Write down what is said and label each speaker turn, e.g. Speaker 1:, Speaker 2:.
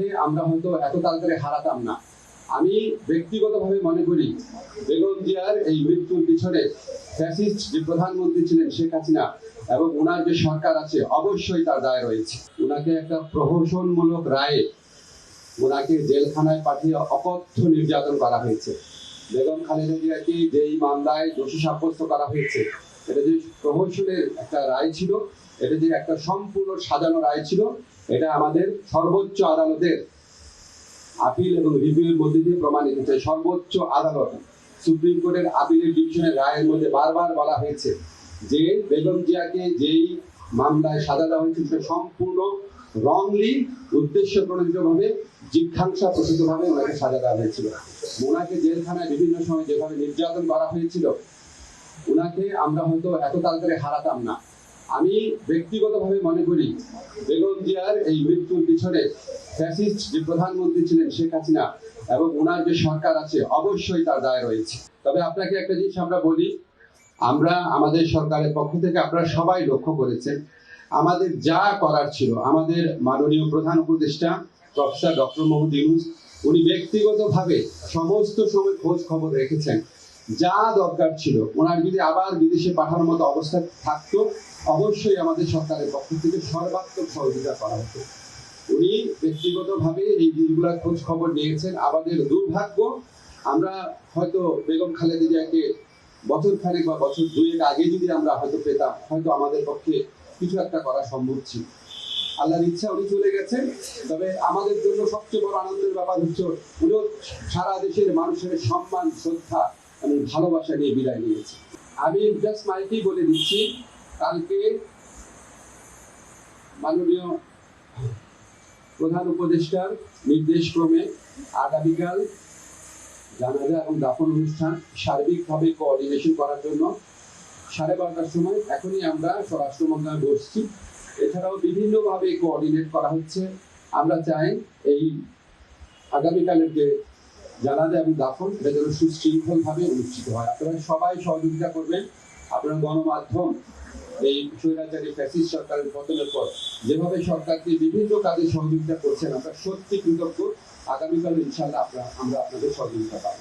Speaker 1: ওনাকে আমরা হয়তো এত তাড়াতাড়ি হারাতাম না। আমি ব্যক্তিগতভাবে মনে করি বেগম জিয়ার এই মৃত্যুর পিছনে ফ্যাসিস্ট যে প্রধানমন্ত্রী ছিলেন শেখ হাসিনা এবং ওনার যে সরকার আছে অবশ্যই তার দায় রয়েছে। ওনাকে একটা প্রহসনমূলক রায়ে ওনাকে জেলখানায় পাঠিয়ে অকথ্য নির্যাতন করা হয়েছে। বেগম খালেদা জিয়াকে যেই মামলায় দোষী সাব্যস্ত করা হয়েছে, এটা যে প্রহসনের একটা রায় ছিল, এটা যে একটা সম্পূর্ণ সাজানো রায় ছিল, এটা আমাদের সর্বোচ্চ আদালতের আপিল এবং রিভিউর মধ্যে দিয়ে প্রমাণিত হয়েছে। সর্বোচ্চ আদালত সুপ্রিম কোর্টের আপিলের ডিভিশনের রায়ের মধ্যে বারবার বলা হয়েছে যে বেগম জিয়াকে যেই মামলায় সাজা দেওয়া হয়েছে সেটা সম্পূর্ণ রংলি, উদ্দেশ্য প্রণোদিতভাবে, জিজ্ঞাসা প্রসূতভাবে ওনাকে সাজা দেওয়া হয়েছিল। ওনাকে জেলখানায় বিভিন্ন সময় যেভাবে নির্যাতন করা হয়েছিল, ওনাকে আমরা হয়তো এত তাড়াতাড়ি হারাতাম না। আমি ব্যক্তিগতভাবে মনে করি বেগম জিয়ার এই মৃত্যুর পিছনে ফ্যাসিস্ট যে প্রধানমন্ত্রী ছিলেন শেখ হাসিনা এবং ওনার যে সরকার আছে অবশ্যই তার দায় রয়েছে। তবে আপনাকে একটা জিনিস আমরা বলি, আমরা আমাদের সরকারের পক্ষ থেকে আপনারা সবাই লক্ষ্য করেছেন আমাদের যা করার ছিল, আমাদের মাননীয় প্রধান উপদেষ্টা প্রফেসর ডক্টর মোহাম্মদ ইউনূস উনি ব্যক্তিগতভাবে সমস্ত সময় খোঁজ খবর রেখেছেন। যা দরকার ছিল, ওনার যদি আবার বিদেশে পাঠানোর মতো অবস্থা থাকতো অবশ্যই আমাদের সরকারের পক্ষ থেকে সর্বাত্মক সহযোগিতা করা হতো। উনি ব্যক্তিগতভাবে এই দিনগুলোর খোঁজ খবর নিয়েছেন। আমাদের দুর্ভাগ্য, আমরা হয়তো বেগম খালেদা জিয়াকে বছর খানেক বা বছর দুয়েক আগে যদি আমরা হয়তো পেতাম, হয়তো আমাদের পক্ষে কিছু একটা করা সম্ভব ছিল। আল্লাহর ইচ্ছা উনি চলে গেছেন। তবে আমাদের জন্য সবচেয়ে বড় আনন্দের ব্যাপার হচ্ছে উনি সারা দেশের মানুষের সম্মান, শ্রদ্ধা এবং ভালোবাসা নিয়ে বিদায় নিয়েছে। আমি জাস্ট মাইকেই বলে দিচ্ছি, কালকে মাননীয় প্রধান উপদেষ্টার নির্দেশক্রমে আগামীকাল জানাজা এবং দাফন অনুষ্ঠান সার্বিকভাবে কোঅর্ডিনেশন করার জন্য 12:30টার সময় এখনই আমরা স্বরাষ্ট্র মন্ত্রণালয়ে বসছি। এছাড়াও বিভিন্নভাবে কোঅর্ডিনেট করা হচ্ছে। আমরা চাই এই আগামীকালের যে জানাজা এবং দাফন এটা যেন সুশৃঙ্খলভাবে অনুষ্ঠিত হয়। আপনারা সবাই সহযোগিতা করবেন। আপনারা গণমাধ্যম এই স্বৈরাচারী ফ্যাসিস্ট সরকারের পতনের পর যেভাবে সরকারকে বিভিন্ন কাজে সহযোগিতা করছেন, আমরা সত্যি কৃতজ্ঞ। আগামীকাল ইনশাআল্লাহ আমরা আপনাদের সহযোগিতা পাবো।